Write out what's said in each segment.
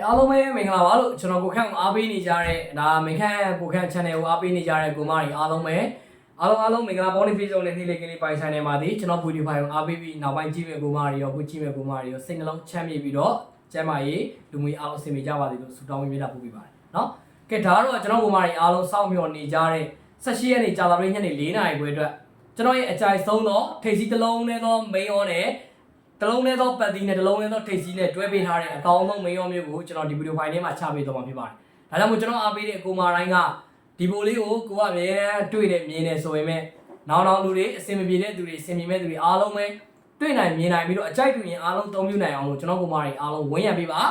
အားလုံးပဲမင်္ဂလာပါလို့ကျွန်တော်ကိုခန့်အားပေးနေကြတဲ့ဒါမင်ခန့်ကိုခန့် channel ကိုအားပေးနေကြတဲ့ကိုမကြီးအားလုံးပဲအားလုံးမင်္ဂလာပေါင်းနေပြည့်စုံတဲ့နေ့လေးကလေးပိုင်ဆိုင်နေပါသည်ကျွန်တော်ဗီဒီယိုဖိုင်ကိုအားပေးပြီးနောက်ပိုင်းကြည့်မဲ့ကိုမကြီးရောခုကြည့်မဲ့ကိုမကြီးရောစိတ်နှလုံးချမ်းမြေ့ပြီးတော့ကျမ်းမာရေးလူမှုရေးအားလုံးအဆင်ပြေကြပါစေလို့ဆုတောင်းပေးတာပို့ပေးပါတယ်နော်ကဲဒါတော့ကျွန်တော်ကိုမကြီးအားလုံးစောင့်မျှော်နေကြတဲ့18ရက်နေ့ကြာသပတေးညနေ4နာရီခွဲအတွက်ကျွန်တော်ရဲ့အကြိုက်ဆုံးသောထိပ်စီးတစ်လုံးနဲ့သောမိန်ရောနဲ့တလုံးနဲ့တော့ပတ်တီးနဲ့တလုံးနဲ့တော့ထိပ်စီးနဲ့တွဲပေးထားတဲ့အကောင်းဆုံးမင်းရောမျိုးကိုကျွန်တော်ဒီဗီဒီယိုဖိုင်ထဲမှာချပေးတော့မှာဖြစ်ပါတယ်။ဒါကြောင့်မို့ကျွန်တော်အားပေးတဲ့ကိုမာတိုင်းကဒီပိုလေးကိုကိုကအမြဲတမ်းတွေ့နေမြင်နေဆိုရင်မဲ့နောက်လူတွေအစင်မပြေတဲ့သူတွေအစင်ပြေမဲ့သူတွေအားလုံးပဲတွေ့နိုင်မြင်နိုင်ပြီးတော့အကြိုက်တူရင်အားလုံးသုံးပြနိုင်အောင်လို့ကျွန်တော်ကိုမာတိုင်းအားလုံးဝန်းရံပေးပါ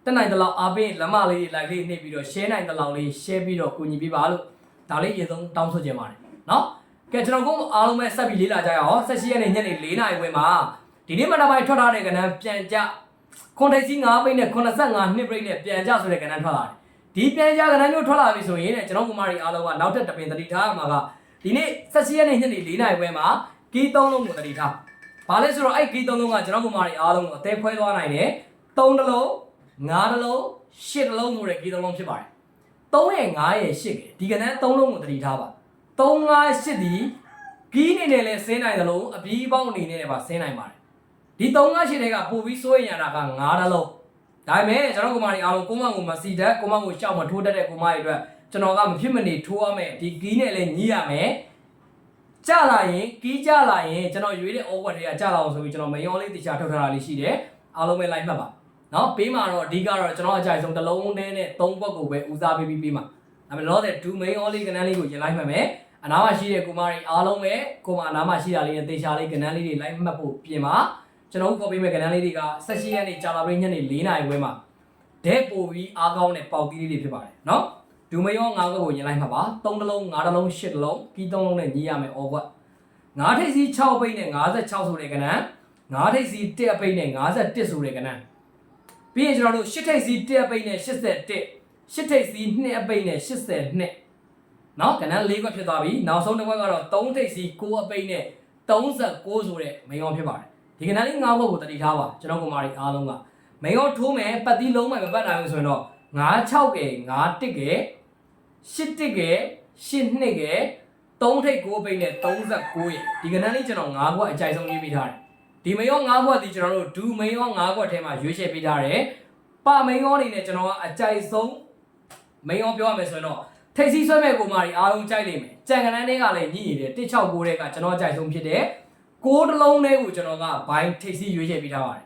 တက်နိုင်တဲ့လောက်အားပေးလက်မလေးတွေ like လေးနှိပ်ပြီးတော့ share နိုင်တဲ့လောက်လေး share ပြီးတော့ကူညီပေးပါလို့ဒါလေးအရင်ဆုံးတောင်းဆိုချင်ပါတယ်နော်။ကဲကျွန်တော်ကိုအားလုံးပဲဆက်ပြီးလေ့လာကြရအောင်18ရက်နေ့ညနေ4နာရီဝန်းမှာဒီနေ့မနက်ပိုင်းထွက်ထားတဲ့ကဏ္ဍပြန်ကြခွန်ထိပ်စီ9ပိတ်နဲ့85နှစ်ပိတ်နဲ့ပြန်ကြဆိုတဲ့ကဏ္ဍထွက်လာတယ်ဒီပြန်ကြကဏ္ဍမျိုးထွက်လာပြီဆိုရင်ကျွန်တော်ကုမာရီအားလုံးကနောက်ထပ်တပင်တတိထားမှာကဒီနေ့18ရက်နေ့ညနေ4နာရီခွဲမှာကီး3လုံးကိုတတိထားဘာလဲဆိုတော့အဲ့ကီး3လုံးကကျွန်တော်ကုမာရီအားလုံးကိုအသေးခွဲသွားနိုင်တယ်3တလုံး5တလုံး8တလုံးဆိုတဲ့ကီး3လုံးဖြစ်ပါတယ်3ရဲ့5ရဲ့8ကဒီကဏ္ဍ3လုံးကိုတတိထားပါ3 5 8ဒီကီးနေနဲ့လဲဆင်းနိုင်တယ်လို့အပြီးပေါင်းအနေနဲ့ပါဆင်းနိုင်ပါတယ်ဒီ3 5 8တွေကပို့ပြီးစိုးရင်ရတာက9တလုံးဒါပေမဲ့ကျွန်တော်ကုမာရီအားလုံးကိုမကိုမစီတတ်ကိုမကိုရှောက်မထိုးတတ်တဲ့ကိုမရဲ့အတွက်ကျွန်တော်ကမဖြစ်မနေထိုးရမယ်ဒီကီးနဲ့လည်းညှိရမယ်ကြလာရင်ကီးကြလာရင်ကျွန်တော်ရွေးတဲ့ over တွေကကြလာအောင်ဆိုပြီးကျွန်တော်မယောလေးတခြားထုတ်ထားတာလေးရှိတယ်အားလုံးပဲ like မှတ်ပါနော်ပေးမှာတော့အဓိကတော့ကျွန်တော်အကြိုက်ဆုံးတစ်လုံးနဲ့3ဘက်ကိုပဲဦးစားပေးပြီးပေးမှာဒါပေမဲ့တော့တဲ့ဒူမယောလေးကနန်းလေးကိုရင် like မှတ်မယ်အနားမှာရှိတဲ့ကိုမရီအားလုံးပဲကိုမအနားမှာရှိတာလေးနဲ့တေချာလေးကနန်းလေးတွေ like မှတ်ဖို့ပြင်ပါကျွန်တော်ခေါ်ပေးမဲ့ကဏ္ဍလေးတွေက18ရက်နေ့ကြာလာပြီးညနေ4နာရီခွဲမှာဒဲပိုပြီးအားကောင်းတဲ့ပေါက်တီးလေးတွေဖြစ်ပါတယ်နော်ဒူမယော9ခွက်ကိုရင်လိုက်မှာပါ3တလုံး5တလုံး8တလုံးပြီး3လုံးနဲ့ညီးရမယ်အော်ခွက်9ထိပ်စီး6ပိတ်နဲ့56ဆိုတဲ့ကဏ္ဍ9ထိပ်စီး1အပိတ်နဲ့51ဆိုတဲ့ကဏ္ဍပြီးရင်ကျွန်တော်တို့8ထိပ်စီး1အပိတ်နဲ့81 8ထိပ်စီး2အပိတ်နဲ့82နော်ကဏ္ဍ4ခွက်ဖြစ်သွားပြီနောက်ဆုံးတစ်ခွက်ကတော့3ထိပ်စီး9အပိတ်နဲ့39ဆိုတဲ့မိန်အောင်ဖြစ်ပါတယ်ဒီကဏ္ဍလေး9ဘက်ကိုတတိထားပါကျွန်တော်ကုမာရီအားလုံးကမိန်ရောထိုးမယ်ပတ်တီးလုံးမှမပတ်နိုင်ဘူးဆိုရင်တော့96ကဲ91ကဲ81ကဲ82ကဲ3ထိပ်9ပိတ်နဲ့39ရဲ့ဒီကဏ္ဍလေးကျွန်တော်9ဘက်အကြိုက်ဆုံးရွေးပေးထားတယ်ဒီမိန်ရော9ဘက်ဒီကျွန်တော်တို့ဒူမိန်ရော9ဘက်ထဲမှာရွေးချယ်ပေးထားတယ်ပမိန်ရောအနေနဲ့ကျွန်တော်ကအကြိုက်ဆုံးမိန်ရောပြောရမယ်ဆိုရင်တော့ထိပ်စီးဆွဲမဲ့ကုမာရီအားလုံးကြိုက်လိမ့်မယ်ကြံကဏ္ဍတွေကလည်းညှိနေတယ်169တဲ့ကကျွန်တော်အကြိုက်ဆုံးဖြစ်တယ်6တလုံးလေးကိုကျွန်တော်ကဘိုင်းထိပ်စီးရွေးချယ်ပေးထားပါတယ်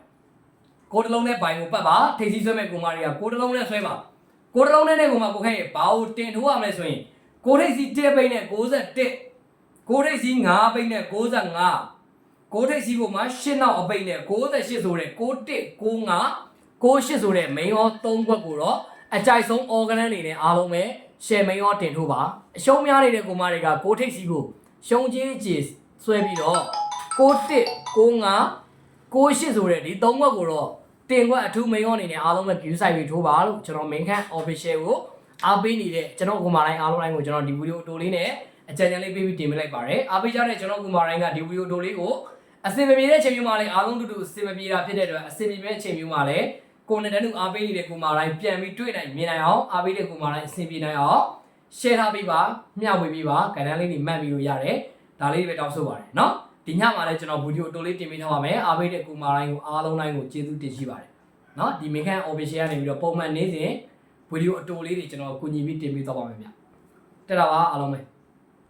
6တလုံးနဲ့ဘိုင်းကိုပတ်ပါထိပ်စီးဆွဲမဲ့ကိုမာရီက6တလုံးနဲ့ဆွဲပါ6တလုံးနဲ့ကိုမာကိုခဲဘာကိုတင်ထိုးရမလဲဆိုရင်6ထိပ်စီး1ပိတ်နဲ့91 6ထိပ်စီး5ပိတ်နဲ့95 6ထိပ်စီးကိုမှ8နောက်အပိတ်နဲ့98ဆိုတဲ့61 95 98ဆိုတဲ့မိန်ရော3ခွက်ကိုတော့အကြိုက်ဆုံး organ အနေနဲ့အားလုံးပဲ share မိန်ရောတင်ထိုးပါအရှုံးများနေတဲ့ကိုမာတွေက6ထိပ်စီးကိုရှုံးကြီးကြေဆွဲပြီးတော့61 95 98ဆိုတဲ့ဒီ3ခွက်ကိုတော့တင်ခွက်အထူးမိန်ရောအနေနဲ့အားလုံးပဲ view site ပြီးထိုးပါလို့ကျွန်တော် main can official ကိုအားပေးနေတဲ့ကျွန်တော်ကုမာတိုင်းအားလုံးတိုင်းကိုကျွန်တော်ဒီဗီဒီယိုတိုလေးနဲ့အကြံဉာဏ်လေးပေးပြီးတင်ပေးလိုက်ပါတယ်အားပေးကြတဲ့ကျွန်တော်ကုမာတိုင်းကဒီဗီဒီယိုတိုလေးကိုအစင်မပြေတဲ့အချိန်မျိုးမှာလည်းအားလုံးတူတူအစင်မပြေတာဖြစ်တဲ့အတွက်အစင်ပြေတဲ့အချိန်မျိုးမှာလည်းကိုယ်နဲ့တန်းတူအားပေးနေတဲ့ကုမာတိုင်းပြန်ပြီးတွေ့နိုင်မြင်နိုင်အောင်အားပေးတဲ့ကုမာတိုင်းအစင်ပြေနိုင်အောင် share ထားပေးပါမျှဝေပေးပါကဏ္ဍလေးတွေမှတ်ပြီးလို့ရတယ်ဒါလေးတွေပဲတောင်းဆိုပါတယ်နော်ဒီညမှာလည်းကျွန်တော်ဗီဒီယိုတိုလေးတင်ပေးထားပါမယ်အားပေးတဲ့ကူမာတိုင်းကိုအားလုံးတိုင်းကိုကျေးဇူးတင်ရှိပါတယ်เนาะဒီ main can official ကနေပြီးတော့ပုံမှန်နေ့စဉ်ဗီဒီယိုအတိုလေးတွေကျွန်တော်ကူညီပြီးတင်ပေးသွားပါမယ်ဗျတက်တာပါအားလုံးပဲ